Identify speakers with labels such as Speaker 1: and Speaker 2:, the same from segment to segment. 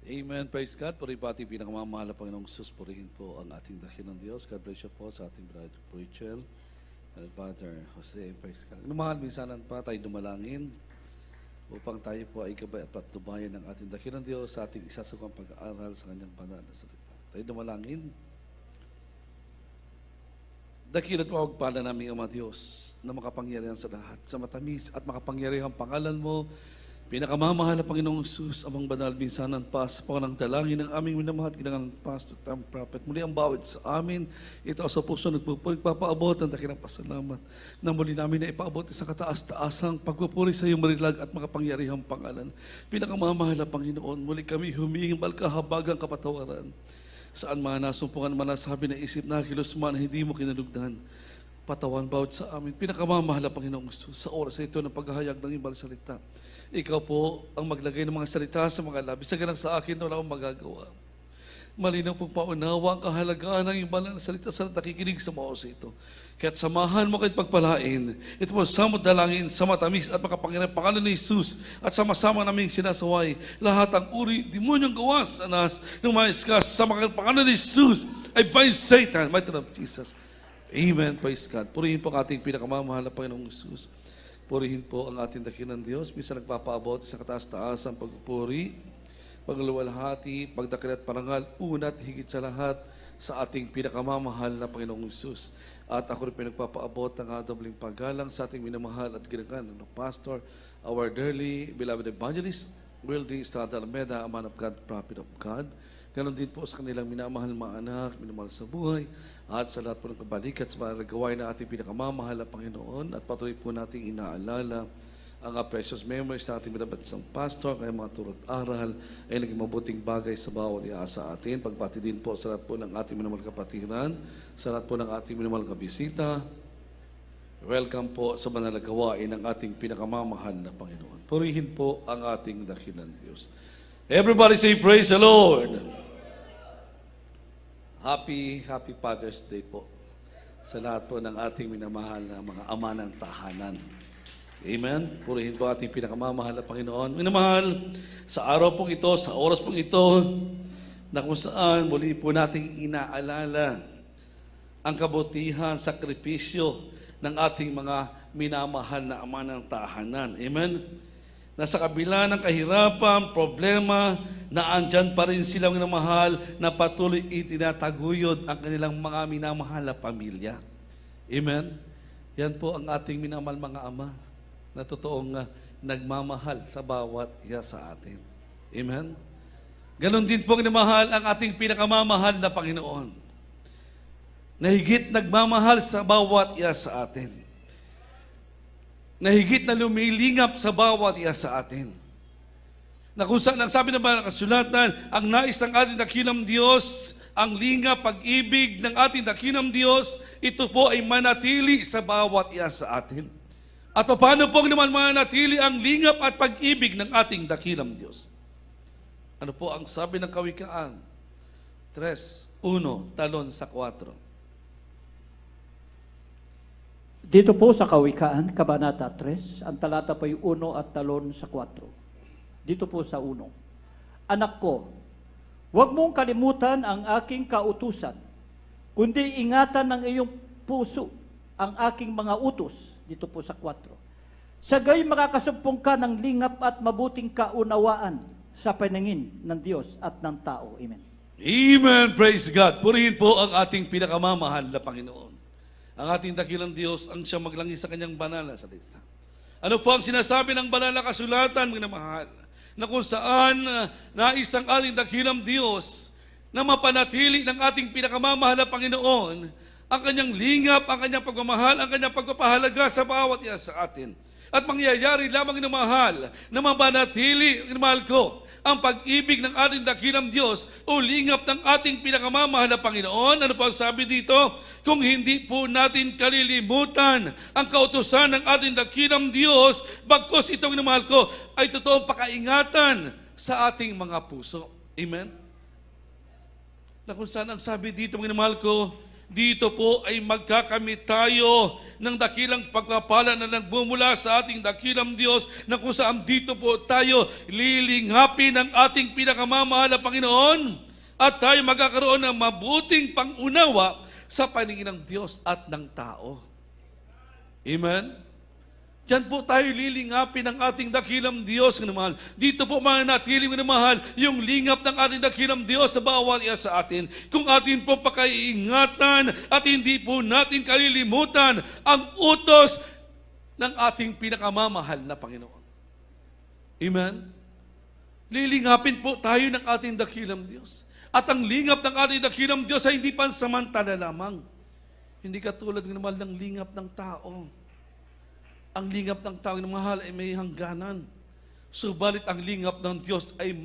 Speaker 1: Amen. Praise God. Puri po ating pinakamamahal na Panginoong Jesus. Purihin po ang ating dakilang Diyos. God bless you po sa ating brother Rachel and Father Jose. Praise God. Mahal, minsanan pa tayo dumalangin upang tayo po ay gabay at patnubayan ng ating dakilang Diyos sa ating isasagawang pag-aaral sa kanyang banal na salita. Tayo dumalangin. Dakilat mo pagpala namin, Ama Diyos, na makapangyarihan sa lahat, sa matamis at makapangyarihan pangalan mo, pinakamamahal na Panginoong Jesus, amang banal minsanan pa sa pangalang dalangin ng aming minamahal, ginangalang pastor, tamang prophet. Muli ang bawat sa amin, ito sa puso nagpapaabot ng dakilang pasalamat na muli namin na ipaabot sa kataas-taasang pagpupuri sa iyong marilag at makapangyarihang pangalan. Pinakamamahal na Panginoon, muli kami humihimbal kahabagang kapatawaran. Saan man nasumpungan man nasabi na isip na kilos man hindi mo kinalugdan. Patawan bawat sa amin. Pinakamamahal na Panginoong Jesus, sa oras ito ng paghahayag ng ibang salita. Ikaw po ang maglagay ng mga salita sa mga labi. Sa ganang sa akin, wala akong magagawa. Malinaw pong paunawa ang kahalagaan ng ibang salita sa nakikinig sa mga oras ito. Kaya't samahan mo kahit pagpalain. Ito po samot dalangin sa matamis at makapangyarihan pangalan ni Jesus at sama-sama naming sinasaway lahat ang uri, demonyong gawas, anas, ng mga iskas sa pangalan ni Jesus ay bind Satan. Mighty name of Jesus. Amen. Praise God. Purihin po ang ating pinakamamahal na Panginoong Jesus. Purihin po ang ating dakilang Diyos. Minsan nagpapaabot sa kataas-taas ang pagpupuri, pagluwalhati, pagdakil at parangal, unat higit sa lahat sa ating pinakamamahal na Panginoong Jesus. At ako rin pinagpapaabot ng dobling paggalang sa ating minamahal at ginagalan ng Pastor, our dearly beloved evangelist, Wildy Estrada Almeda, a man of God, prophet of God. Ganon din po sa kanilang minamahal mga anak, minamahal sa buhay, at sa lahat po ng kabalikat sa mga gawain na ating pinakamamahal na Panginoon. At patuloy po nating inaalala ang precious memories na ating binabatisang pastor, kaya mga turot aral ay naging mabuting bagay sa bawat isa sa atin. Pagpati din po sa lahat po ng ating minamahal kapatiran, sa lahat po ng ating minamahal kabisita. Welcome po sa banal na gawain ng ating pinakamamahal na Panginoon. Purihin po ang ating dakilang Diyos. Everybody say praise the Lord. Happy Father's Day po sa lahat po ng ating minamahal na mga ama ng tahanan. Amen. Purihin po ating pinakamamahal na Panginoon. Minamahal, sa araw pong ito, sa oras pong ito, na kung saan muli po nating inaalala ang kabutihan, sakripisyo ng ating mga minamahal na ama ng tahanan. Amen. Na sa kabila ng kahirapan, problema, na andyan pa rin silang minamahal na patuloy itinataguyod ang kanilang mga minamahal na pamilya. Amen? Yan po ang ating minamahal mga ama na totoong nagmamahal sa bawat isa sa atin. Amen? Ganon din po minamahal ang ating pinakamamahal na Panginoon na higit nagmamahal sa bawat isa sa atin. Na higit na lumilingap sa bawat isa sa atin. Na kung saan ang sabi ng mga kasulatan, ang nais ng ating dakilang Diyos, ang lingap, pag-ibig ng ating dakilang Diyos, ito po ay manatili sa bawat isa sa atin. At paano po naman manatili ang lingap at pag-ibig ng ating dakilang Diyos? Ano po ang sabi ng Kawikaan? 3:1, talon sa 4.
Speaker 2: Dito po sa Kawikaan, Kabanata 3, ang talata po ay 1 at talon sa 4. Dito po sa 1. Anak ko, huwag mong kalimutan ang aking kautusan, kundi ingatan ng iyong puso ang aking mga utos. Dito po sa 4. Sagay makakasumpong ka ng lingap at mabuting kaunawaan sa paningin ng Diyos at ng tao. Amen.
Speaker 1: Amen. Praise God. Purihin po ang ating pinakamamahal na Panginoon. Ang ating dakilang Diyos ang siyang maglangis sa kanyang banal na salita. Ano po ang sinasabi ng banal na kasulatan, mga mahal? Na kung saan nais ng ating dakilang Diyos na mapanatili ng ating pinakamamahal na Panginoon ang kanyang lingap, ang kanyang pagmamahal, ang kanyang pagpapahalaga sa bawat isa sa atin. At mangyayari lamang ng mahal na mapanatili, mahal ko, ang pag-ibig ng ating dakilang Diyos o lingap ng ating pinakamamahal na Panginoon. Ano po ang sabi dito? Kung hindi po natin kalilimutan ang kautusan ng ating dakilang Diyos, bagkus itong minamahal ko ay totoong pakaingatan sa ating mga puso. Amen? Na kung saan ang sabi dito, minamahal ko, dito po ay magkakamit tayo ng dakilang pagpapala na nagmumula sa ating dakilang Diyos, na kung saan dito po tayo lilingapin ang ating pinakamamahal na Panginoon at tayo magkakaroon ng mabuting pangunawa sa paningin ng Diyos at ng tao. Amen? Diyan po tayo lilingapin ang ating dakilang Diyos na mahal. Dito po mananatiling na mahal yung lingap ng ating dakilang Diyos sa bawat isa sa atin. Kung atin po pakaiingatan at hindi po natin kalilimutan ang utos ng ating pinakamamahal na Panginoon. Amen? Lilingapin po tayo ng ating dakilang Diyos. At ang lingap ng ating dakilang Diyos ay hindi pansamantala lamang. Hindi katulad ng mahal ng lingap ng tao. Ang lingap ng tao ng mahal ay may hangganan. Subalit ang lingap ng Diyos ay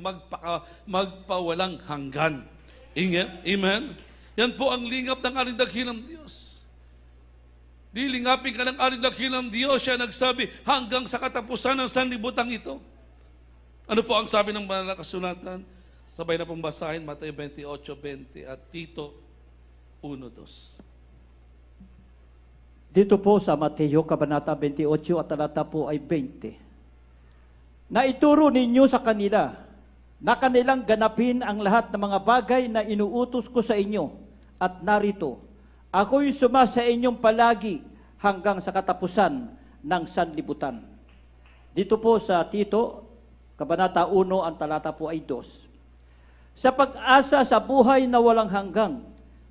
Speaker 1: magpawalang hanggan. Amen? Yan po ang lingap ng ating dakilang Diyos. Lilingapin ka ng ating dakilang Diyos. Siya nagsabi, hanggang sa katapusan ng sanlibutan ito. Ano po ang sabi ng banal na kasulatan? Sabay na pong basahin, Mateo 28:20 at Tito 1:2.
Speaker 2: Dito po sa Mateo, Kabanata 28 at talata po ay 20. Na ituro ninyo sa kanila na kanilang ganapin ang lahat ng mga bagay na inuutos ko sa inyo. At narito, ako'y suma sa inyong palagi hanggang sa katapusan ng sanlibutan. Dito po sa Tito, Kabanata 1, ang talata po ay 2. Sa pag-asa sa buhay na walang hanggang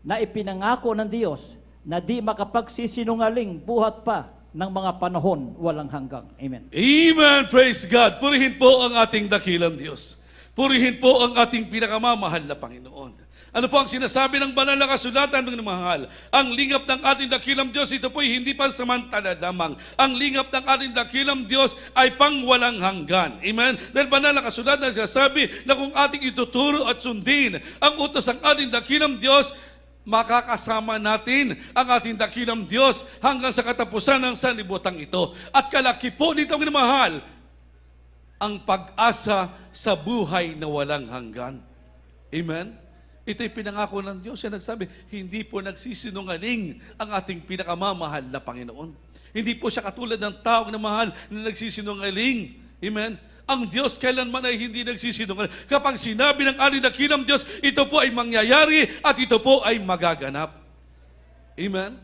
Speaker 2: na ipinangako ng Diyos, na di makapagsisinungaling buhat pa ng mga panahon walang hanggang. Amen.
Speaker 1: Amen. Praise God. Purihin po ang ating dakilang Diyos. Purihin po ang ating pinakamamahal na Panginoon. Ano po ang sinasabi ng banal na kasulatan ng mahal? Ang lingap ng ating dakilang Diyos, ito po ay hindi pansamantala lamang. Ang lingap ng ating dakilang Diyos ay pangwalang hanggan. Amen? Dahil banal na kasulatan sinasabi na kung ating ituturo at sundin ang utos ng ating dakilang Diyos, makakasama natin ang ating dakilang Diyos hanggang sa katapusan ng sanlibutan ito. At kalaki po nitong minamahal ang pag-asa sa buhay na walang hanggan. Amen? Ito'y pinangako ng Diyos. Siya nagsabi, hindi po nagsisinungaling ang ating pinakamamahal na Panginoon. Hindi po siya katulad ng taong na mahal na nagsisinungaling. Amen? Ang Diyos kailanman ay hindi nagsisinungaling. Kapag sinabi ng ating dakilang Diyos, ito po ay mangyayari at ito po ay magaganap. Amen?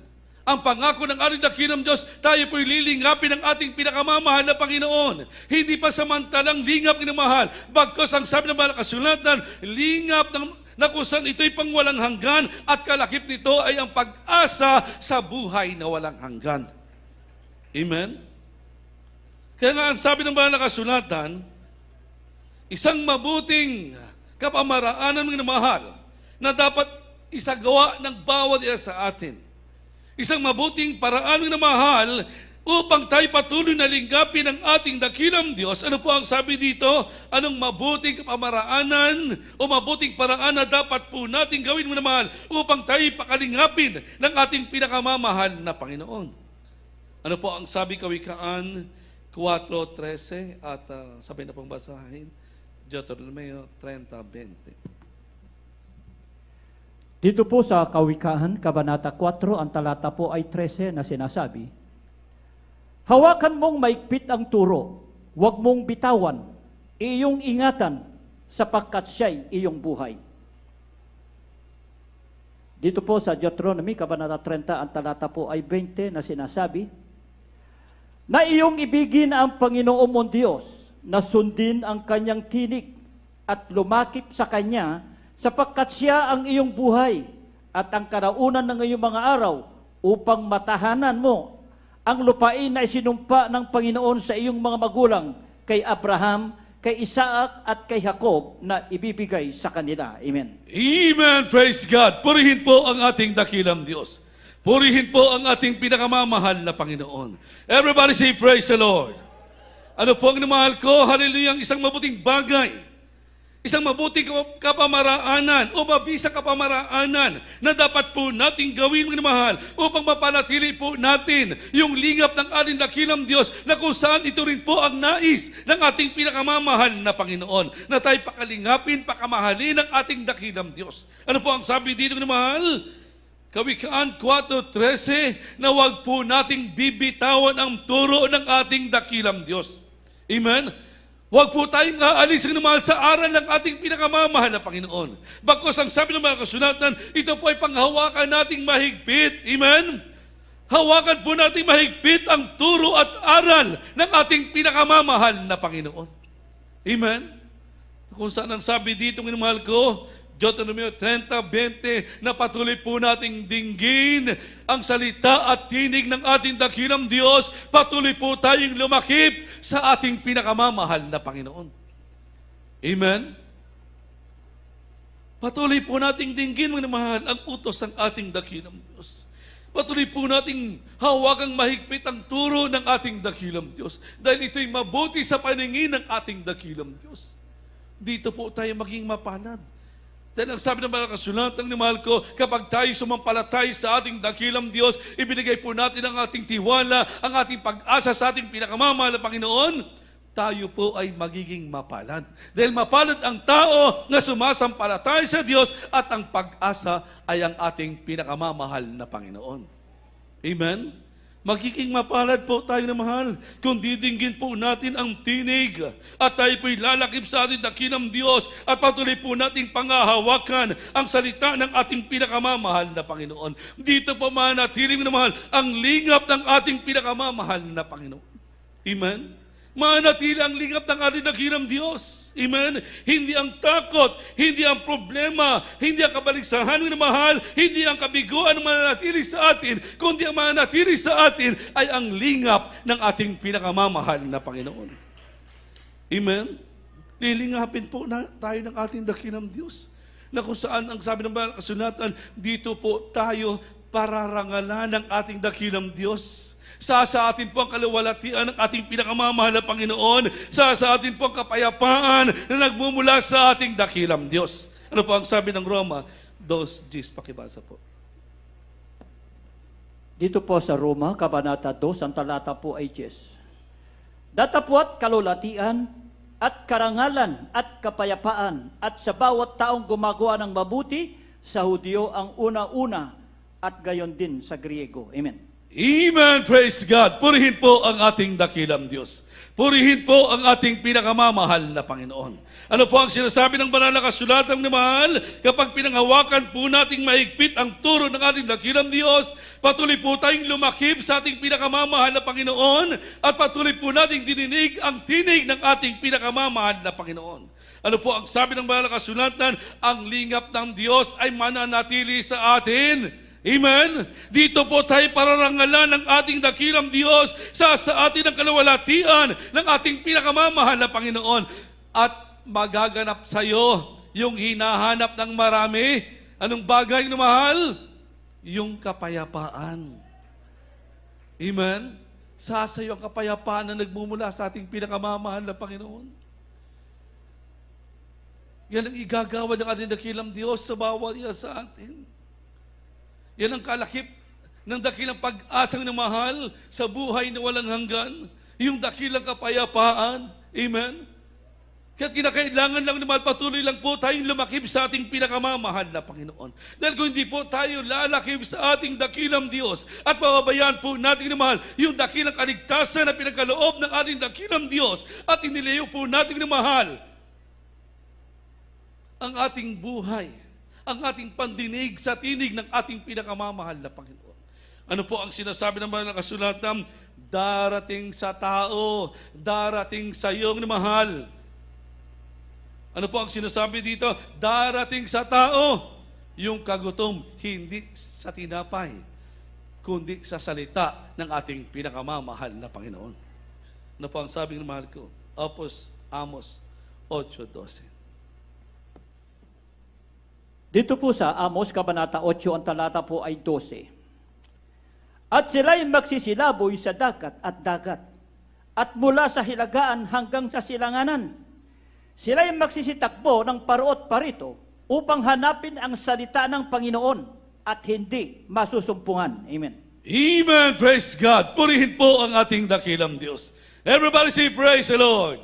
Speaker 1: Ang pangako ng ating dakilang Diyos, tayo po'y lilingapin ng ating pinakamamahal na Panginoon. Hindi pa samantalang lingap ng mahal. Bagkos ang sabi ng banal na kasulatan, lingap na kung saan ito'y pangwalang hanggan at kalakip nito ay ang pag-asa sa buhay na walang hanggan. Amen? Kaya nga ang sabi ng banal na kasulatan, isang mabuting kapamaraanan ng mahal na dapat isagawa ng bawat isa sa atin. Isang mabuting paraan ng mahal upang tayo patuloy na linggapin ang ating dakilang Diyos. Ano po ang sabi dito? Anong mabuting kapamaraanan o mabuting paraan na dapat po natin gawin ng mahal upang tayo pakalingapin ng ating pinakamamahal na Panginoon? Ano po ang sabi Kawikaan 4:13 at sabay na pong basahin, Deuteronomio 30:20.
Speaker 2: Dito po sa Kawikaan, Kabanata 4, ang talata po ay 13 na sinasabi, hawakan mong maigpit ang turo, huwag mong bitawan, iyong ingatan, sapagkat siya'y iyong buhay. Dito po sa Deuteronomy, Kabanata 30, ang talata po ay 20 na sinasabi, na iyong ibigin ang Panginoon mong Diyos, na sundin ang kanyang tinig at lumakip sa kanya, sapagkat siya ang iyong buhay at ang karaunan ng iyong mga araw upang matahanan mo ang lupain na isinumpa ng Panginoon sa iyong mga magulang, kay Abraham, kay Isaac at kay Jacob na ibibigay sa kanila. Amen.
Speaker 1: Amen. Praise God. Purihin po ang ating dakilang Diyos. Purihin po ang ating pinakamamahal na Panginoon. Everybody say, praise the Lord. Ano po ang namahal ko? Hallelujah, isang mabuting bagay. Isang mabuting kapamaraanan o mabisang kapamaraanan na dapat po nating gawin ng mahal upang mapanatili po natin yung lingap ng ating dakilang Diyos na kung saan ito rin po ang nais ng ating pinakamamahal na Panginoon na tayo pakalingapin, pakamahalin ng ating dakilang Diyos. Ano po ang sabi dito ng mahal? Kawikaan 4:13 na huwag po nating bibitawan ang turo ng ating dakilang Diyos. Amen? Huwag po tayong aalisin ng mahal sa aral ng ating pinakamamahal na Panginoon. Bagkus ang sabi ng mga kasulatan, ito po ay panghawakan nating mahigpit. Amen? Hawakan po nating mahigpit ang turo at aral ng ating pinakamamahal na Panginoon. Amen? Kung saan ang sabi dito ng mahal ko, Deuteronomio 30:20, na patuloy po nating dinggin ang salita at tinig ng ating dakilang Diyos, patuloy po tayong lumakip sa ating pinakamamahal na Panginoon. Amen? Patuloy po nating dinggin, mga mahal, ang utos ng ating dakilang Diyos. Patuloy po nating hawakang mahigpit ang turo ng ating dakilang Diyos, dahil ito'y mabuti sa paningin ng ating dakilang Diyos. Dito po tayo maging mapalad. Dahil ang sabi ng mga kasulatan ni mahal ko, kapag tayo sumampalatay sa ating dakilang Diyos, ibinigay po natin ang ating tiwala, ang ating pag-asa sa ating pinakamamahal na Panginoon, tayo po ay magiging mapalad. Dahil mapalad ang tao na sumasampalatay sa Diyos at ang pag-asa ay ang ating pinakamamahal na Panginoon. Amen? Magiging mapalad po tayo na mahal kung didinggin po natin ang tinig at tayo po'y lalakip sa ating dakilang Diyos at patuloy po nating pangahawakan ang salita ng ating pinakamamahal na Panginoon. Dito po manatiling na mahal ang lingap ng ating pinakamamahal na Panginoon. Amen? Manatili ang lingap ng ating dakilang Diyos. Amen? Hindi ang takot, hindi ang problema, hindi ang kabaligsahan ng mahal, hindi ang kabiguan ang mananatili sa atin, kundi ang mananatili sa atin ay ang lingap ng ating pinakamamahal na Panginoon. Amen? Lilingapin po na tayo ng ating dakilang Diyos, na kung saan ang sabi ng mga kasulatan, dito po tayo pararangalan ng ating dakilang Diyos. Sa atin po ang kaluwalhatian ng ating pinakamamahal na Panginoon. Sa atin po ang kapayapaan na nagmumula sa ating dakilang Diyos. Ano po ang sabi ng Roma 2:10? Pakibasa po.
Speaker 2: Dito po sa Roma, Kabanata 2, ang talata po ay 10. Datapwat kalulatian at karangalan at kapayapaan at sa bawat taong gumagawa ng mabuti, sa Hudyo ang una-una at gayon din sa Griego. Amen.
Speaker 1: Amen. Praise God. Purihin po ang ating dakilang Diyos. Purihin po ang ating pinakamamahal na Panginoon. Ano po ang sinasabi ng banal na kasulatan ni mahal? Kapag pinanghawakan po nating mahigpit ang turo ng ating dakilang Diyos, patuloy po tayong lumakip sa ating pinakamamahal na Panginoon at patuloy po nating dininig ang tinig ng ating pinakamamahal na Panginoon. Ano po ang sabi ng banal na kasulatan? Ang lingap ng Diyos ay mananatili sa atin. Amen? Dito po tayo pararangalan ng ating dakilang Diyos sa atin ang kaluwalhatian ng ating pinakamamahal na Panginoon. At magaganap sa iyo yung hinahanap ng marami. Anong bagay na mahal? Yung kapayapaan. Amen? Sa iyo ang kapayapaan na nagmumula sa ating pinakamamahal na Panginoon. Yan ang igagawa ng ating dakilang Diyos sa bawat isa sa atin. Yan ang kalakip ng dakilang pag-asang na mahal sa buhay na walang hanggan. Yung dakilang kapayapaan. Amen? Kaya kinakailangan lang naman patuloy lang po tayong lumakip sa ating pinakamamahal na Panginoon. Dahil kung hindi po tayo lalakip sa ating dakilang Diyos at pababayaan po natin na mahal yung dakilang kaligtasan na pinagkaloob ng ating dakilang Diyos at inilayo po natin na mahal ang ating buhay, ang ating pandinig sa tinig ng ating pinakamamahal na Panginoon. Ano po ang sinasabi ng mga kasulatan? Darating sa tao, darating sa iyong mahal. Ano po ang sinasabi dito? Darating sa tao, yung kagutom, hindi sa tinapay, kundi sa salita ng ating pinakamamahal na Panginoon. Ano po ang sabi ng mahal ko? Amos 8:12.
Speaker 2: Dito po sa Amos, Kabanata 8, ang talata po ay 12. At sila'y magsisilaboy sa dagat, at mula sa hilagaan hanggang sa silanganan. Sila'y magsisitakbo ng paruot parito upang hanapin ang salita ng Panginoon at hindi masusumpungan. Amen.
Speaker 1: Amen. Praise God. Purihin po ang ating dakilang Diyos. Everybody say praise the Lord.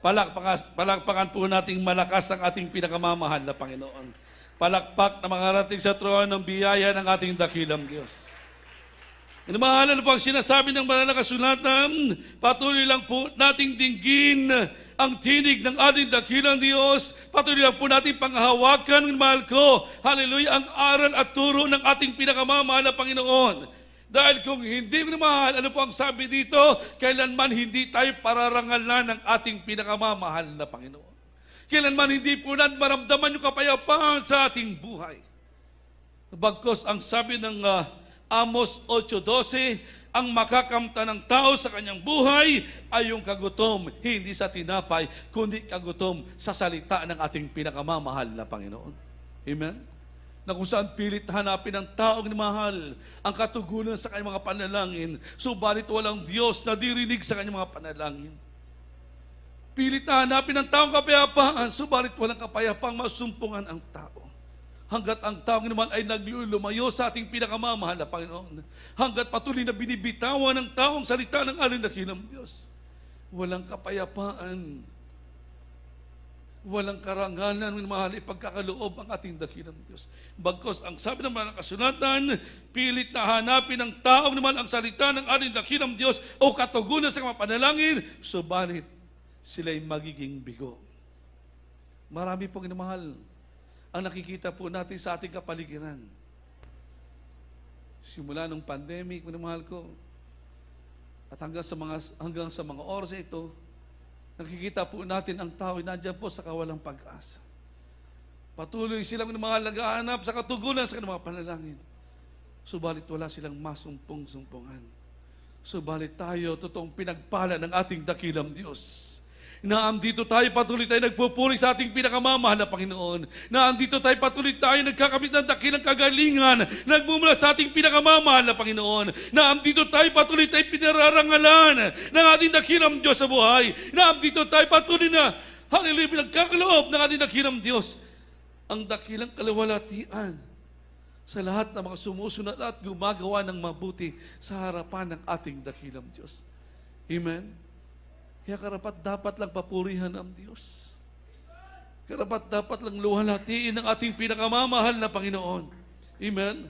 Speaker 1: Palakpakan po nating malakas ang ating pinakamamahal na Panginoon. palakpak na makarating sa trono ng biyaya ng ating dakilang Diyos. Inamahalan po ang sinasabi ng banal na kasulatan, patuloy lang po nating dinggin ang tinig ng ating dakilang Diyos, patuloy lang po nating panghawakan, mahal ko, hallelujah, ang aral at turo ng ating pinakamamahal na Panginoon. Dahil kung hindi mo mahal, ano po ang sabi dito, kailanman hindi tayo pararangalan ng ating pinakamamahal na Panginoon. Kailanman hindi po natin maramdaman yung kapayapaan sa ating buhay. Bagkos ang sabi ng Amos 8:12, ang makakamta ng tao sa kanyang buhay ay yung kagutom, hindi sa tinapay, kundi kagutom sa salita ng ating pinakamamahal na Panginoon. Amen? Na kung saan pilit hanapin ng taong mahal ang katugunan sa kanyang mga panalangin, subalit walang Diyos na dirinig sa kanyang mga panalangin. Pilit na hanapin ng taong kapayapaan, subalit walang kapayapaang masumpungan ang tao. Hanggat ang taong naman ay naglulumayo sa ating pinakamamahal na Panginoon. Hanggat patuloy na binibitawan ng taong salita ng aling dakilang Diyos. Walang kapayapaan. Walang karangalan ng mahal ipagkakaloob ang ating dakilang Diyos. Bagkos ang sabi ng mga kasulatan, pilit na hanapin ng taong naman ang salita ng aling dakilang Diyos o katugunan sa mga panalangin, subalit sila'y magiging bigo. Marami pong inamahal ang nakikita po natin sa ating kapaligiran. Simula nung pandemic, minamahal ko, at hanggang sa mga oras ito, nakikita po natin ang tao ay nandiyan po sa kawalang pag-asa. Patuloy silang mga nag-aanap sa katugunan sa kanilang mga panalangin. Subalit wala silang masumpong-sumpungan. Subalit tayo, totoong pinagpala ng ating dakilang Diyos. Naandito tayo, patuloy tayo nagpupuri sa ating pinakamamahal na Panginoon. Naandito tayo, patuloy tayo nagkakamit ng dakilang kagalingan, nagmumula sa ating pinakamamahal na Panginoon. Naandito tayo, patuloy tayo pinararangalan ng ating dakilang Diyos sa buhay. Naandito tayo, patuloy na, hallelujah, pinagkakaloob ng ating dakilang Diyos. Ang dakilang kalawalatian sa lahat ng mga sumusunod at gumagawa ng mabuti sa harapan ng ating dakilang Diyos. Amen? Kaya karapat dapat lang papurihan ang Diyos. Karapat dapat lang luwalhatiin ang ating pinakamamahal na Panginoon. Amen?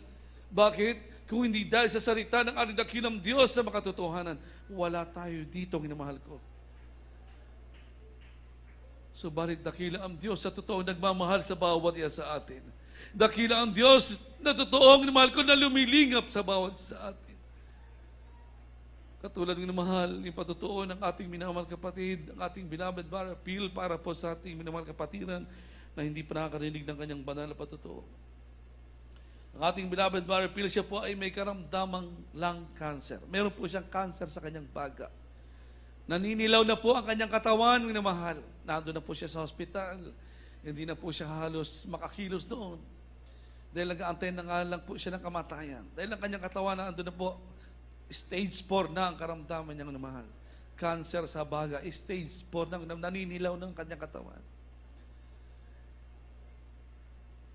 Speaker 1: Bakit? Kung hindi dahil sa salita ng ating dakilang Diyos sa makatotohanan, wala tayo dito, minamahal ko. Subalit dakila ang Diyos sa totoong nagmamahal sa bawat isa sa atin. Dakila ang Diyos na totoong minamahal ko na lumilingap sa bawat sa atin. Katulad ng mahal, yung patutuo ng ating minamahal kapatid, ang ating beloved brother Phil para po sa ating minamahal kapatiran na hindi pa nakakarinig ng kanyang banal na patutuo. Ang ating beloved brother Phil, siya po ay may karamdamang lung cancer. Meron po siyang cancer sa kanyang baga. Naninilaw na po ang kanyang katawan, minamahal. Nandun na po siya sa hospital. Hindi na po siya halos makakilos doon. Dahil nag-aantay na nga lang po siya ng kamatayan. Dahil ang kanyang katawan na andun na po, stage 4 na ang karamdaman niyang namahal. Cancer sa baga, stage 4 na naninilaw ng kanyang katawan.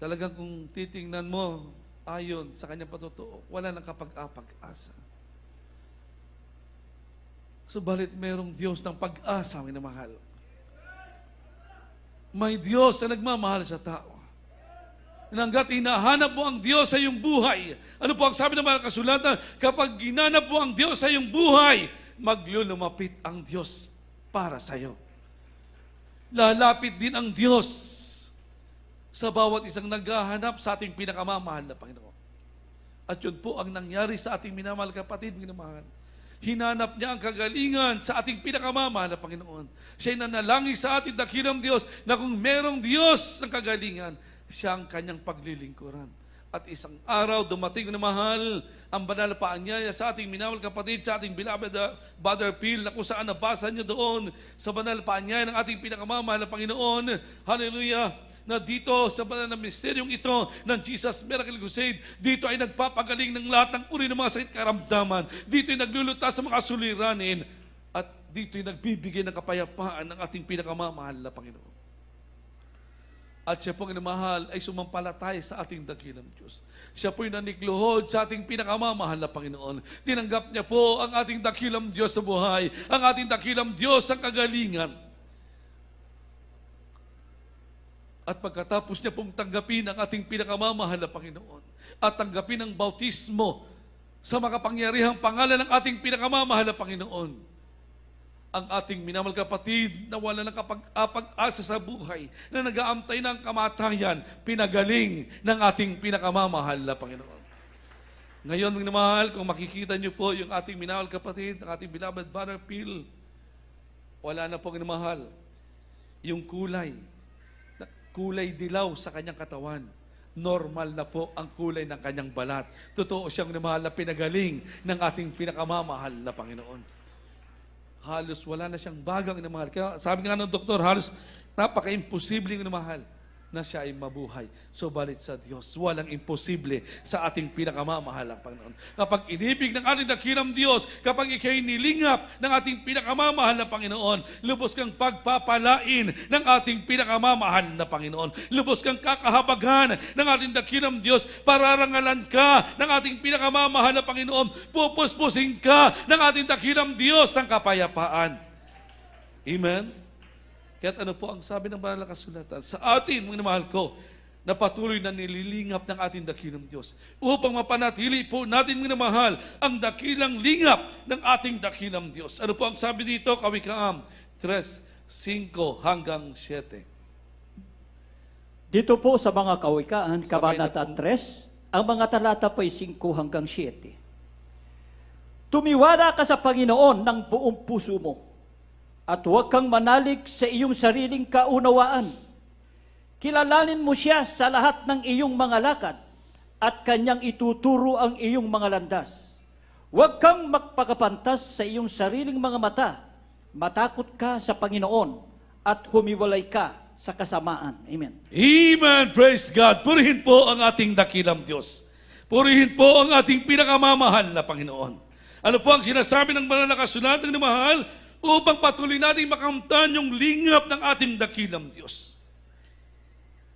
Speaker 1: Talagang kung titingnan mo, ayon sa kanyang patutuo, wala nang kapag-apag-asa. Subalit merong Diyos ng pag-asa, minamahal. May Diyos na nagmamahal sa tao. Hanggat hinahanap mo ang Diyos sa iyong buhay. Ano po ang sabi ng mga kasulatan? Kapag ginanap mo ang Diyos sa iyong buhay, maglulumapit ang Diyos para sa iyo. Lalapit din ang Diyos sa bawat isang naghahanap sa ating pinakamamahal na Panginoon. At yun po ang nangyari sa ating minamahal kapatid, minamahal. Hinanap niya ang kagalingan sa ating pinakamamahal na Panginoon. Siya'y nanalangin sa ating dakilang Diyos na kung merong Diyos ng kagalingan, siya ang kanyang paglilingkuran. At isang araw, dumating na mahal ang banal na paanyaya sa ating minamahal kapatid, sa ating beloved Brother Phil, na kung saan nabasa niyo doon sa banal na paanyaya ng ating pinakamamahal na Panginoon. Hallelujah! Na dito sa banal na misteryong ito ng Jesus Miracle Crusade, dito ay nagpapagaling ng lahat ng uri ng mga sakit karamdaman. Dito ay naglulutas sa mga suliranin. At dito ay nagbibigay ng kapayapaan ng ating pinakamamahal na Panginoon. At siya pong inamahal ay sumampalatay sa ating dakilang Diyos. Siya po'y nanikluhod sa ating pinakamamahal na Panginoon. Tinanggap niya po ang ating dakilang Diyos sa buhay, ang ating dakilang Diyos sa kagalingan. At pagkatapos niya pong tanggapin ang ating pinakamamahal na Panginoon at tanggapin ang bautismo sa makapangyarihang pangalan ng ating pinakamamahal na Panginoon, ang ating minamahal kapatid na wala ng kapag-asa sa buhay, na nag-aantay ng kamatayan, pinagaling ng ating pinakamamahal na Panginoon. Ngayon, mga mahal, kung makikita niyo po yung ating minamahal kapatid, ang ating beloved Brother Phil, wala na pong minamahal yung kulay dilaw sa kanyang katawan. Normal na po ang kulay ng kanyang balat. Totoo siyang minamahal na pinagaling ng ating pinakamamahal na Panginoon. Halos wala na siyang bagang minamahal. Kaya sabi nga ng doktor, halos napaka-imposibleng minamahal na siya ay mabuhay. Subalit sa Diyos, walang imposible sa ating pinakamamahal ang Panginoon. Kapag inibig ng ating dakilang Diyos, kapag ikay nilingap ng ating pinakamamahal na Panginoon, lubos kang pagpapalain ng ating pinakamamahal na Panginoon. Lubos kang kakahabaghan ng ating dakilang Diyos, pararangalan ka ng ating pinakamamahal na Panginoon, pupuspusin ka ng ating dakilang Diyos ng kapayapaan. Amen? Kaya't ano po ang sabi ng banal na kasulatan? Sa atin, mga mahal ko, na patuloy na nililingap ng ating dakilang Diyos upang mapanatili po natin, mga mahal, ang dakilang lingap ng ating dakilang Diyos. Ano po ang sabi dito? Kawikaan 3:5 hanggang 7.
Speaker 2: Dito po sa mga kawikaan,
Speaker 1: Sabay na
Speaker 2: Kabanata
Speaker 1: po.
Speaker 2: 3, ang mga talata po ay 5 hanggang 7. Tumiwala ka sa Panginoon ng buong puso mo, at huwag kang manalig sa iyong sariling kaunawaan. Kilalanin mo siya sa lahat ng iyong mga lakad, at kanyang ituturo ang iyong mga landas. Huwag kang magpakapantas sa iyong sariling mga mata. Matakot ka sa Panginoon, at humiwalay ka sa kasamaan. Amen.
Speaker 1: Amen! Praise God! Purihin po ang ating dakilang Diyos. Purihin po ang ating pinakamamahal na Panginoon. Ano po ang sinasabi ng banal na kasulatan na mahal? Upang patuloy natin makamtan yung lingap ng ating dakilang Diyos.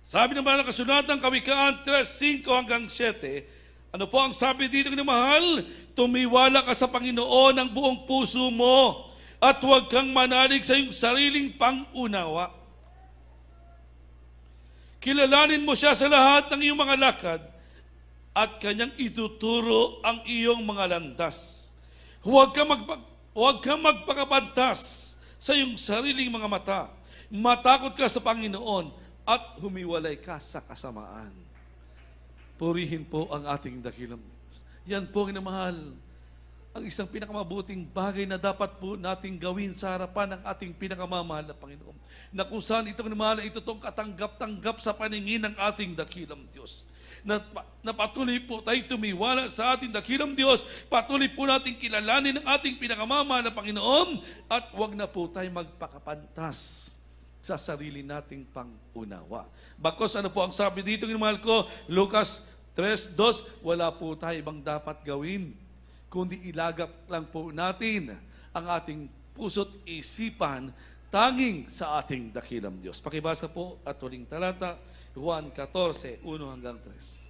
Speaker 1: Sabi ng banal na kasulatan, Kawikaan 3:5 hanggang 7, ano po ang sabi dito ng mahal? Tumiwala ka sa Panginoon ng buong puso mo at huwag kang manalig sa iyong sariling pangunawa. Kilalanin mo siya sa lahat ng iyong mga lakad at kanyang ituturo ang iyong mga landas. Huwag kang magpakapantas sa iyong sariling mga mata. Matakot ka sa Panginoon at humiwalay ka sa kasamaan. Purihin po ang ating dakilang Diyos. Yan po, minamahal, ang isang pinakamabuting bagay na dapat po nating gawin sa harapan ng ating pinakamamahal na Panginoon. Na kung saan itong minamahal, ito itong katanggap-tanggap sa paningin ng ating dakilang Diyos. Na patuloy po tayo tumiwala sa ating dakilang Diyos, patuloy po natin kilalanin ang ating pinakamamahal na Panginoon, at huwag na po tayo magpakapantas sa sarili nating pangunawa. Bakos ano po ang sabi dito, mahal ko, Lucas 3:2, wala po tayo ibang dapat gawin, kundi ilagak lang po natin ang ating puso't isipan tanging sa ating dakilang Diyos. Pakibasa po at huling talata, Juan 14:1 hanggang 3.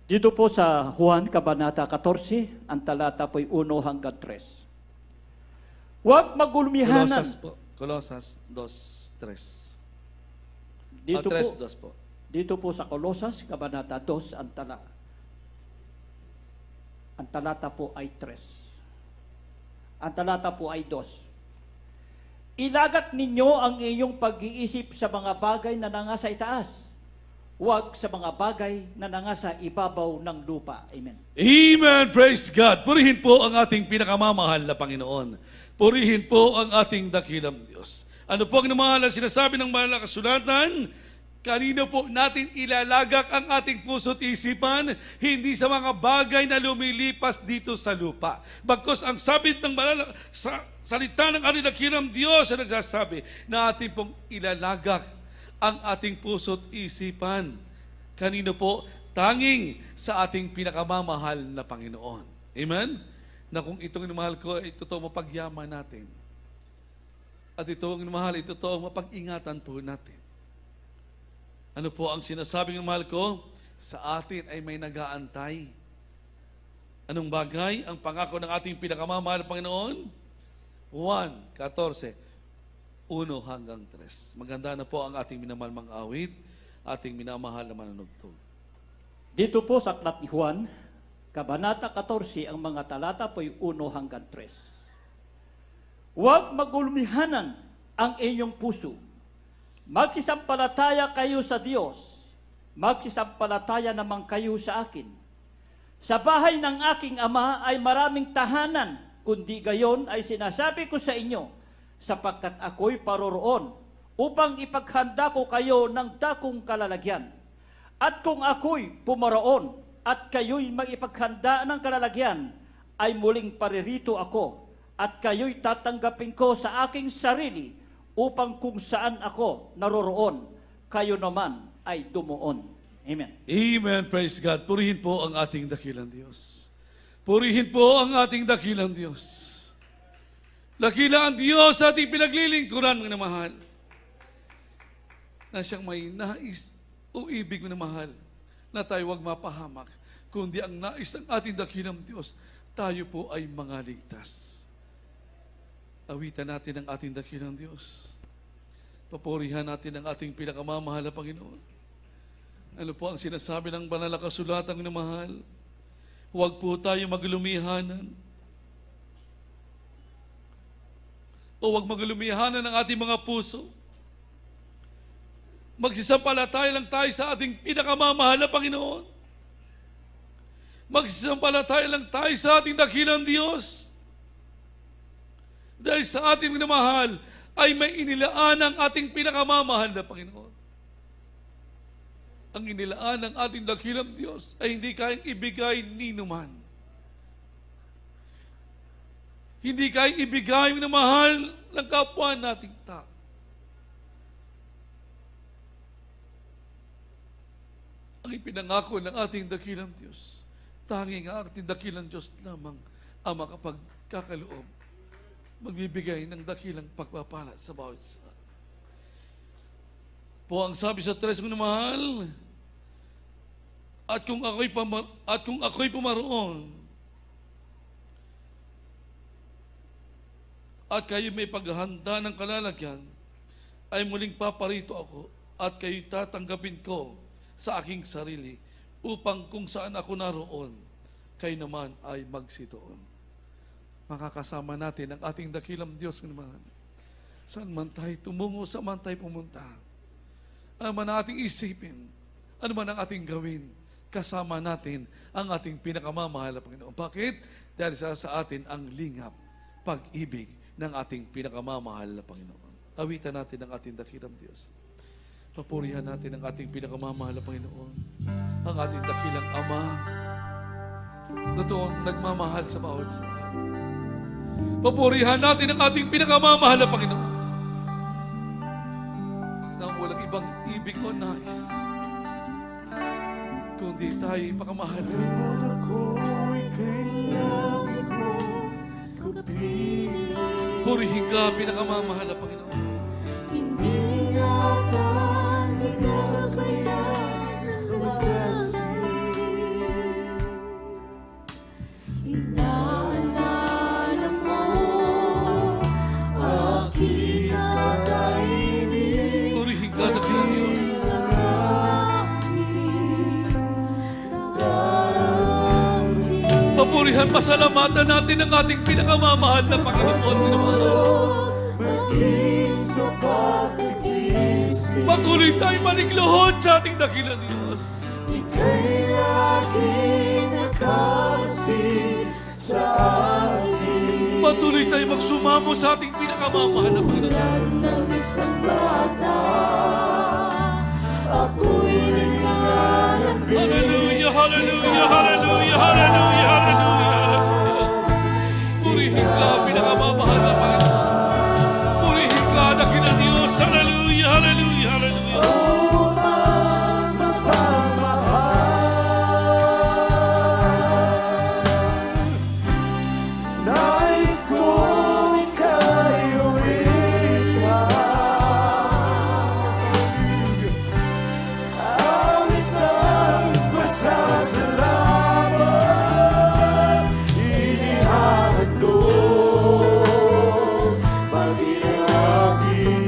Speaker 2: Dito po sa Juan, Kabanata 14, ang talata po'y 1 hanggang 3. Huwag magulmihanan.
Speaker 1: Colosas 2:3.
Speaker 2: Dito
Speaker 1: 3:2 po.
Speaker 2: Dito po sa Kolosas, Kabanata 2, ang talata po ay 3. Ang talata po ay 2. Ilagat ninyo ang iyong pag-iisip sa mga bagay na nangasa itaas, huwag sa mga bagay na nangasa ibabaw ng lupa. Amen.
Speaker 1: Amen! Praise God! Purihin po ang ating pinakamamahal na Panginoon. Purihin po ang ating dakilang Diyos. Ano po ang namahal ang sinasabi ng banal na kasulatan? Kanino po natin ilalagak ang ating puso't isipan? Hindi sa mga bagay na lumilipas dito sa lupa. Bagkus ang sabit ng banal sa salita ng ating dakilang Diyos ay nagsasabi na ating pong ilalagak ang ating puso't isipan. Kanino po? Tanging sa ating pinakamamahal na Panginoon. Amen? Na kung itong mahal ko, ito to mapagyaman natin. At itong mahal, ito to mapag-ingatan po natin. Ano po ang sinasabi ng mahal ko? Sa atin ay may nag-aantay. Anong bagay? Ang pangako ng ating pinakamamahal na Panginoon? 1:14. 1-3. Maganda na po ang ating minamahal mga awit, ating minamahal na manunugtog.
Speaker 2: Dito po sa Aklat ni Juan, Kabanata 14, ang mga talata po 1-3. Huwag magulumihanan ang inyong puso. Magsisampalataya kayo sa Diyos. Magsisampalataya naman kayo sa akin. Sa bahay ng aking ama ay maraming tahanan, kundi gayon ay sinasabi ko sa inyo, sapagkat ako'y paroroon upang ipaghanda ko kayo ng dakong kalalagyan. At kung ako'y pumaroon at kayo'y mag-ipaghanda ng kalalagyan, ay muling paririto ako at kayo'y tatanggapin ko sa aking sarili upang kung saan ako naroroon, kayo naman ay dumuon. Amen.
Speaker 1: Amen. Praise God. Purihin po ang ating dakilang Diyos. Purihin po ang ating dakilang Diyos. Dakila ang Diyos sa ating pinaglilingkuran, mga mahal, na siyang may nais o ibig, mga mahal, na tayo wag mapahamak, kundi ang nais ng ating dakilang Diyos, tayo po ay mga ligtas. Awitan natin ang ating dakilang Diyos. Papurihan natin ang ating pinakamamahal na Panginoon. Ano po ang sinasabi ng banal na kasulatan, mga mahal? Huwag po tayo maglumihanan. O huwag maglumihanan ng ating mga puso. Magsisampalataya lang tayo sa ating pinakamamahal na Panginoon. Magsisampalataya lang tayo sa ating dakilang Diyos. Dahil sa ating minamahal ay may inilaan ang ating pinakamamahal na Panginoon. Ang inilaan ng ating dakilang Diyos ay hindi kayang ibigay ni numan. Hindi kayang ibigay ng mahal ng kapwa nating tao. Ang ipinangako ng ating dakilang Diyos, tanging ang ating dakilang Diyos lamang ang makapagkakaloob, magbibigay ng dakilang pagpapala sa bawat isa. Po ang sabi sa 3, mga mahal, at kung ako'y pumaroon, at kayo may paghahanda ng kalalagyan, ay muling paparito ako at kayo tatanggapin ko sa aking sarili upang kung saan ako naroon, kayo naman ay magsitoon. Makakasama natin ang ating dakilang Diyos naman. Saan man tayo tumungo, saan man tayo pumunta. Ano man ang ating isipin, ano man ang ating gawin, kasama natin ang ating pinakamamahal na Panginoon. Bakit? Dahil sa atin ang lingap, pag-ibig ng ating pinakamamahal na Panginoon. Awitan natin ang ating dakilang Diyos. Papurihan natin ang ating pinakamamahal na Panginoon. Ang ating dakilang Ama na toong nagmamahal sa bawat sa atin. Papurihan natin ang ating pinakamamahal na Panginoon. Nang walang ibang ibig o nais, kundi tayo ipakamahal. Purihin ka, pinakamamahal na Panginoon.
Speaker 3: Hindi yata nagkakaya ng pag-asig. Inaalala mo aking kakainin.
Speaker 1: Purihin ka, dakilang Diyos. Papurihan, pasalamatan natin ang ating pinakamamahal na Panginoon. Patuloy tayo maliglohod sa ating dakilang Diyos.
Speaker 3: Ika'y laging nakabasig sa akin.
Speaker 1: Patuloy tayo magsumamo sa ating pinakamamahal na Panginoon.
Speaker 3: Ng isang bata, ako'y nangalambing.
Speaker 1: Hallelujah, hallelujah, hallelujah, hallelujah, hallelujah. Purihin ka, pinakamamahal na Panginoon. Purihin ka, dakilang Diyos. Hallelujah, hallelujah, hallelujah.
Speaker 3: Oh, magmamahal. Nais kong ika'y uwitan. Awit ng pasasalamat, inihahandog, pag-inalangin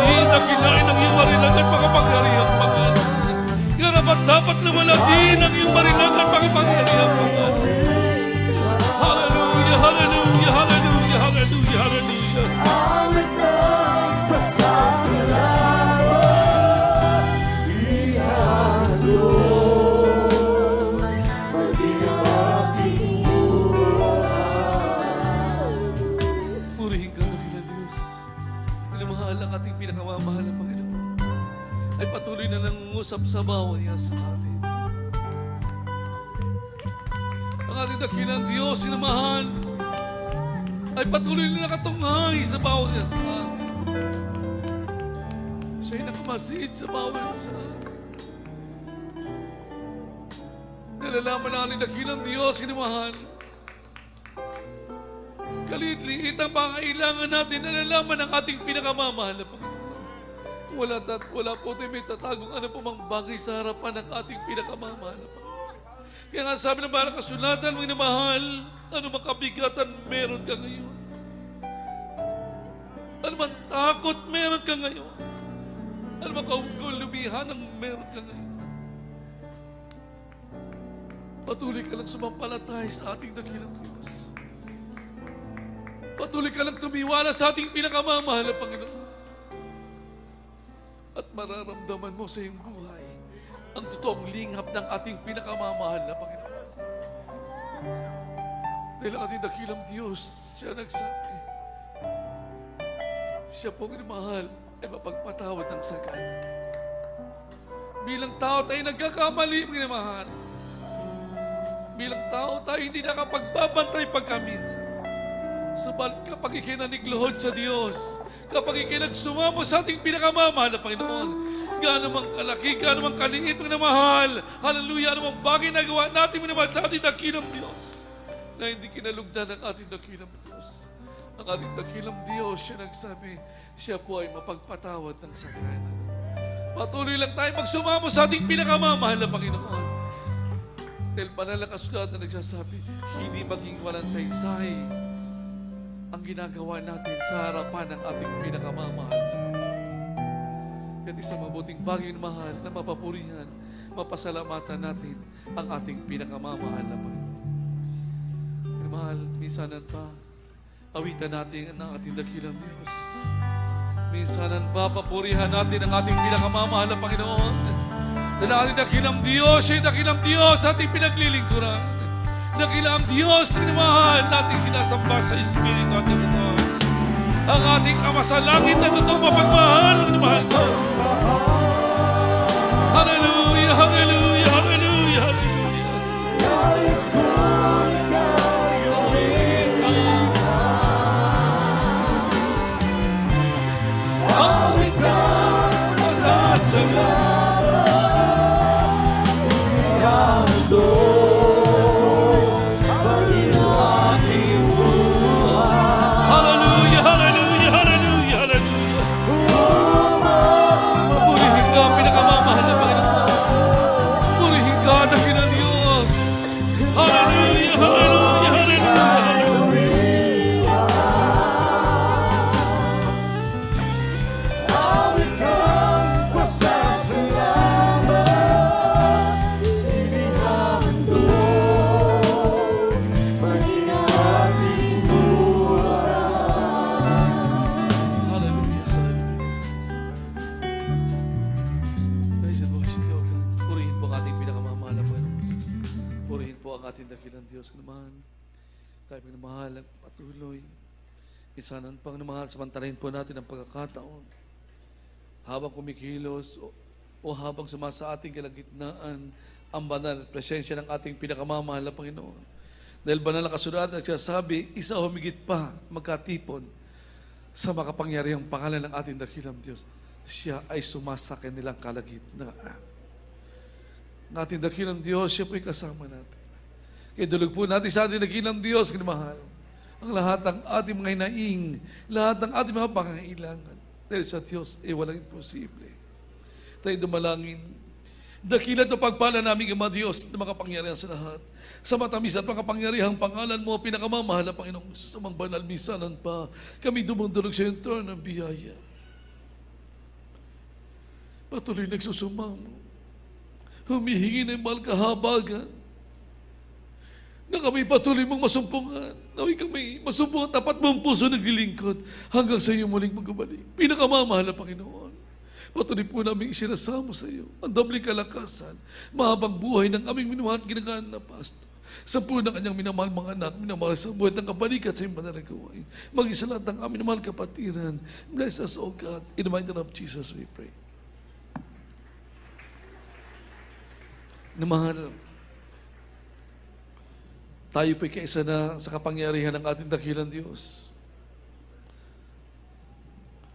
Speaker 1: dakilain ang iyong marilag at makapangyarihang pangalan. Karapat dapat lumalagin ang iyong marilag at makapangyarihang pangalan. Hallelujah, hallelujah, hallelujah, hallelujah, hallelujah.
Speaker 3: Awit ng pasasalamat, ihandog, maging ang aking buhay.
Speaker 1: Purihin ka, dakilang Diyos. Minamahal ang ating pinakamamahal na Panginoon. Ay patuloy na nangungusap sa bawat niya sa atin. Ang ating dakilang Diyos, sinamahal, ay patuloy na nakatunghay sa bawat niya sa atin. Siya'y nakamasid sa bawat isa sa atin. Nalalaman ang ating dakilang Diyos, sinamahal, kalit-liit ang pangailangan natin, nalalaman ang ating pinakamamahal na Panginoon. Wala po tayo may tatagong ano po mang bagay sa harapan ng ating pinakamamahal na Panginoon. Kaya nga sabi ng mahal kasulatan, mga namahal, ano mang kabigatan meron ka ngayon. Ano mang takot meron ka ngayon. Ano mang kaugulubihan ang meron ka ngayon. Patuloy ka lang sumampalatay sa ating dakilang Diyos. Patuloy ka lang tumiwala sa ating pinakamamahal na Panginoon. At mararamdaman mo sa iyong buhay ang totoong lingap ng ating pinakamamahal na Panginoon. Dahil ang ating dakilang Diyos, siya nagsabi, siya pong inamahal ay mapagpatawad ng sagana. Bilang tao tayo nagkakamali, mga inamahal. Bilang tao tayo hindi nakapagbabantay pagkaminsan. Subalit kapag ikinanigluhod sa Diyos, kapag ikinagsumamo sa ating pinakamamahal na Panginoon, gaano mang kalaki, gaano mang kaliit, mga namahal, hallelujah, ano mang bagay na gawa natin, mga namahal, sa ating dakilang Diyos, na hindi kinalugdan ng ating dakilang Diyos. Ang ating dakilang Diyos, siya nagsabi, siya po ay mapagpatawad ng sakana. Patuloy lang tayo magsumamo sa ating pinakamamahal na Panginoon. Dahil banal na kasulatan na nagsasabi, hindi maging walang saysay ang ginagawa natin sa harapan ng ating pinakamamahal. Kaya isang mabuting bagay na mahal na mapapurihan, mapasalamatan natin ang ating pinakamamahal na Panginoon. Mahal, minsanan pa, awitan natin ang ating dakilang Diyos. Minsanan pa, papurihan natin ang ating pinakamamahal na Panginoon. Dahil ang ating dakilang Diyos, siya dakilang Diyos, ating pinaglilingkuran. Dakilang Diyos, minamahal nating sinasamba sa Espiritu at Katotohanan. Ang ating Ama sa langit na totoong mapagmahal, minamahal ko. Hallelujah, hallelujah, hallelujah, hallelujah.
Speaker 3: Nais ko ika'y uwitan. Awit ng pasasalamat, ihandog.
Speaker 1: Hallelujah, hallelujah, hallelujah, hallelujah. Purihin ka, pinakamamahal na Panginoon. Purihin ka, dakilang Diyos. Hallelujah, hallelujah, hallelujah, hallelujah.
Speaker 3: Awit ng pasasalamat, inihandog, maging ang ating buhay.
Speaker 1: Hallelujah, hallelujah. Praise and worship you, O God. Purihin po ang ating pinakamamahal na Panginoon. Purihin po ang ating dakilang Diyos naman. Tayo pinamahal at patuloy. Isanan pang namahal, samantalahin po natin ang pagkakataon. Habang kumikilos o habang sumasa ating kalagitnaan ang banal at presensya ng ating pinakamamahal na Panginoon. Dahil banal na kasulatan nagsasabi, isa humigit pa magkatipon sa makapangyarihang pangalan ng ating dakilang Diyos. Siya ay sumasa kanilang kalagitnaan. Ng ating dakilang Diyos, siya po'y kasama natin. Kaya dulog po natin sa ating dakilang Diyos, kinamahal. Ang lahat ng ating mga hinaing, lahat ng ating mga pangangailangan. Dahil sa Diyos, walang imposible. Tayo dumalangin. Dakilat o pagpala namin, Ama Diyos, na makapangyarihan sa lahat. Sa matamis at makapangyarihang pangalan mo, pinakamamahal na Panginoong Jesus, sa mga banal misanan pa, kami dumundulog sa iyong trono ng biyaya. patuloy nagsusumamo, humihingi ng mahal kahabagan, na kami patuloy mong masumpungan, naway kami masumpungan tapat mong puso naglilingkod hanggang sa iyo muling magbabalik. Pinakamamahal na Panginoon, patuloy po namin isinasamo sa iyo ang dobling kalakasan, mahabang buhay ng aming minamahal at ginagaan na pastor. Sa po ng kanyang minamahal mga anak, minamahal sa buhay ng kabalikat sa iyong banal na gawain. Mag-isa lahat ng aming minamahal kapatiran. Bless us, O God. In the mighty name of Jesus we pray. Namahal, tayo po'y kaisa na sa kapangyarihan ng ating dakilang Diyos.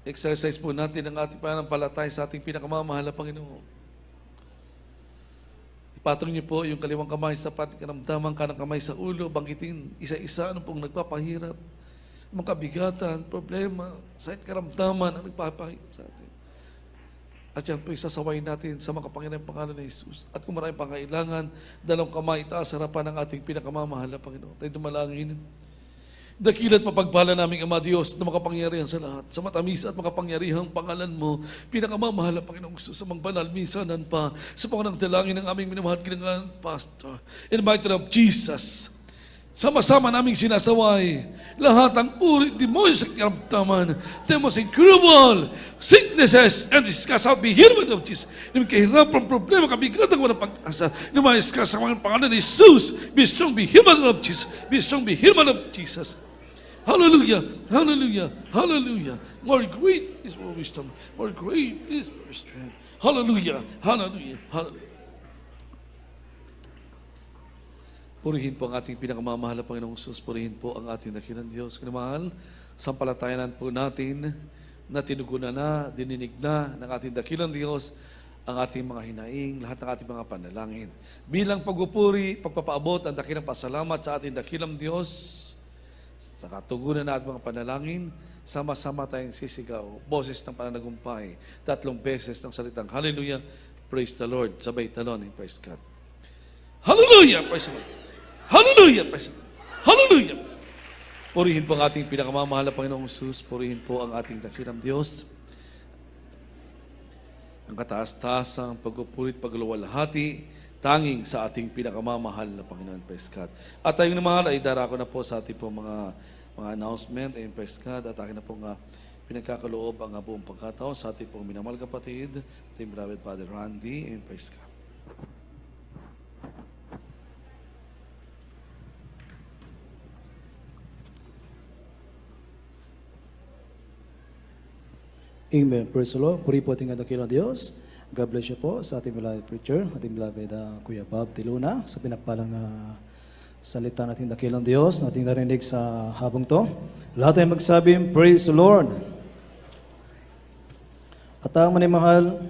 Speaker 1: Exercise po natin ang ating pananampalataya sa ating pinakamamahal na Panginoon. Ipatong niyo po yung kaliwang kamay sa karamdaman, kanang kamay sa ulo, bangkitin isa-isa ano pong nagpapahirap, mga kabigatan, problema, sakit karamdaman ang nagpapahirap sa atin. At yan po isasawayin natin sa makapangyarihang pangalan ng Jesus. At kung maraming pangailangan, dalawang kamay itaas harapan ng ating pinakamamahal na Panginoon. Tayo dumalangin. Dakilat mapagpala naming Ama Diyos na makapangyarihan sa lahat. Sa matamis at makapangyarihang pangalan mo, pinakamamahal na Panginoong Jesus, sa mga banal, minsanan pa, sa pangunang dalangin ng aming minamahal ginangan, Pastor. In the mighty name of Jesus, sama-sama naming sinasaway lahat ang uri demonyo sa karamdaman, demons incurable, sicknesses, and discuss out be healed by the name of Jesus. Namin kahirapan, problema, kabigatan ko ng pag-asa, lumayas ka sa mga pangalan ni Jesus. Be strong, be healed by the name of Jesus. Be strong, be healed by the name of Jesus. Hallelujah, hallelujah, hallelujah. More great is more wisdom, more great is more strength. Hallelujah, hallelujah, hallelujah. Purihin po ang ating pinakamamahal na Panginoong Jesus. Purihin po ang ating dakilang Diyos. Kinamahal, sampalatayanan po natin na tinugunan na, dininig na ng ating dakilang Diyos ang ating mga hinaing, lahat ng ating mga panalangin. Bilang pagpupuri, pagpapaabot ang dakilang pasalamat sa ating dakilang Diyos, sa katugunan na ating mga panalangin, sama-sama tayong sisigaw, boses ng pananagumpay, 3 beses ng salitang Hallelujah, praise the Lord, sabay talon, praise God. Hallelujah, praise God. Hallelujah, praise God. Hallelujah. Purihin po ang ating pinakamamahal na Panginoong Jesus, purihin po ang ating dakilang Diyos. Ang kataas-taasang pagpupurit, pagluwalhati, tanging sa ating pinakamamahal na Panginoon, praise God. At tayong namahal ay darako na po sa ating po mga announcement, and praise God, at akin na po nga pinagkakaloob ang buong pagkataon sa ating pong minamahal kapatid, ating beloved Father Randy, and praise God.
Speaker 4: Amen. Praise the Lord. Puri po ating dakilang Diyos. God bless you po sa ating beloved preacher, ating beloved Kuya Bob Tiluna, sa pinagpalang salita natin dakilang Diyos, nating narinig sa habang to. Lahat ay magsabi, praise the Lord. At ang manimahal,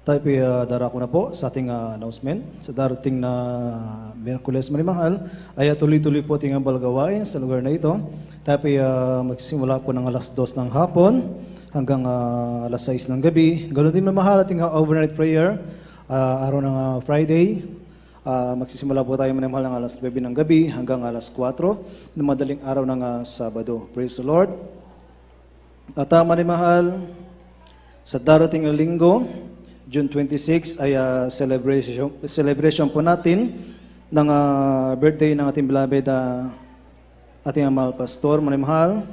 Speaker 4: tayo po darako na po sa ating announcement. Sa darating na Miyerkules manimahal, ay tuloy-tuloy po ating balgawain sa lugar na ito. Tayo po magsisimula po ng alas 2 ng hapon, hanggang alas 6 ng gabi. Ganoon din mamahal ating overnight prayer, araw ng Friday. Magsisimula po tayo manimahal ng alas 9 ng gabi hanggang alas 4 ng madaling araw ng Sabado. Praise the Lord. At manimahal, sa darating na linggo, June 26 ay celebration po natin ng birthday ng ating beloved ating mahal pastor manimahal.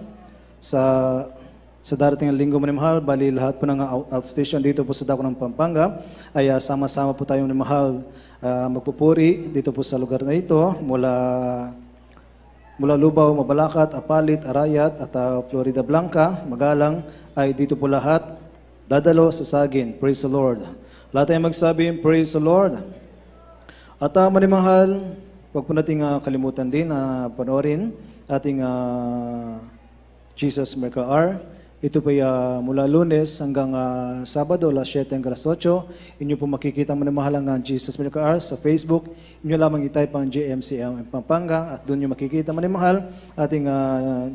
Speaker 4: Sa darating na linggo manimahal, bali lahat po ng outstation dito po sa Dako ng Pampanga ay sama-sama po tayong manimahal magpupuri dito po sa lugar na ito mula Lubao, Mabalacat, Apalit, Arayat at Florida Blanca, Magalang ay dito po lahat dadalo sa Sagin. Praise the Lord. Lahat tayo magsabi, praise the Lord. At manimahal, huwag po nating kalimutan din na panoorin ating Jesus Miracle Hour. Ito po mula Lunes hanggang Sabado, alas 7 hanggang alas 8. Inyo po makikita manimahal ang Jesus Miracle Hour sa Facebook. Inyo lamang i-type ang JMCM Pampanga at doon nyo makikita manimahal ating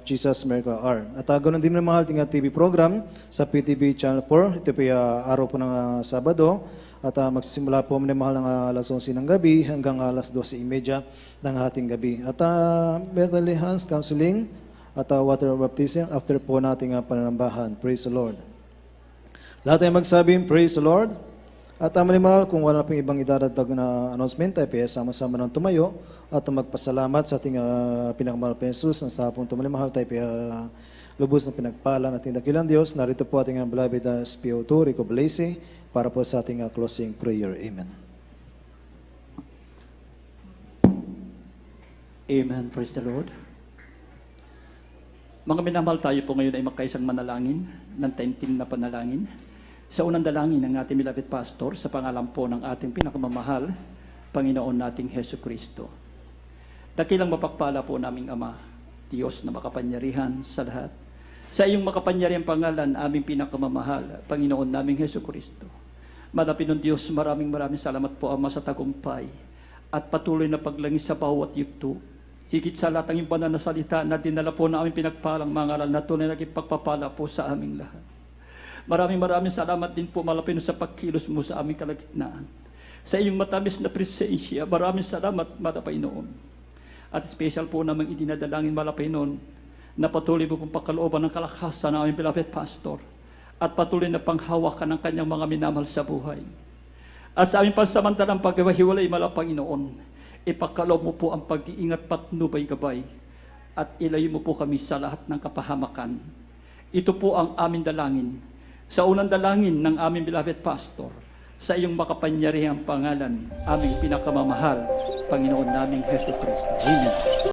Speaker 4: Jesus Miracle Hour. At ganoon din manimahal ating TV program sa PTV Channel 4. Ito po araw po ng Sabado. At magsisimula po manimahal ng alas 11 ng gabi hanggang alas 12:30 ng ating gabi. At Merely Hands Counseling at water baptism after po nating pananambahan. Praise the Lord. Lahat ay magsabing, praise the Lord. At mahal, kung wala pang ibang idadagdag na announcement, tayo sama-sama ng tumayo at magpasalamat sa ating pinakamahal na Jesus na sa hapong mahal, tayo lubos na pinagpala natin dakilang Diyos. Narito po ating beloved SPO2, Rico Blaise, para po sa ating closing prayer. Amen.
Speaker 2: Amen. Praise the Lord. Mga minamahal, tayo po ngayon ay magkaisang manalangin ng taimtim na panalangin. Sa unang dalangin ng ating beloved pastor, sa pangalan po ng ating pinakamamahal, Panginoon nating Hesus Kristo. Dakilang mapagpala po naming Ama, Diyos na makapangyarihan sa lahat. Sa iyong makapangyarihang pangalan, aming pinakamamahal, Panginoon naming Hesus Kristo. Malapit ng Diyos, maraming salamat po Ama sa tagumpay at patuloy na paglangis sa bawat yugto. Higit sa lahat ang banal na salita na dinala po na aming pinagpalang mga aral na tunay na nagpagpapala po sa aming lahat. Maraming salamat din po malapit sa pagkilos mo sa aming kalagitnaan. Sa iyong matamis na presensya, maraming salamat malapay noon. At special po namang idinadalangin malapay noon na patuloy po pong pagkalooban ng kalakasan ng aming beloved pastor at patuloy na panghawakan ng kanyang mga minamahal sa buhay. At sa aming pansamantalang paghiwalay malapay noon, ipagkaloob mo po ang pag-iingat patnubay gabay at ilayo mo po kami sa lahat ng kapahamakan. Ito po ang aming dalangin. Sa unang dalangin ng aming beloved pastor, sa iyong makapangyarihang pangalan, aming pinakamamahal, Panginoon naming Hesus Kristo. Amen.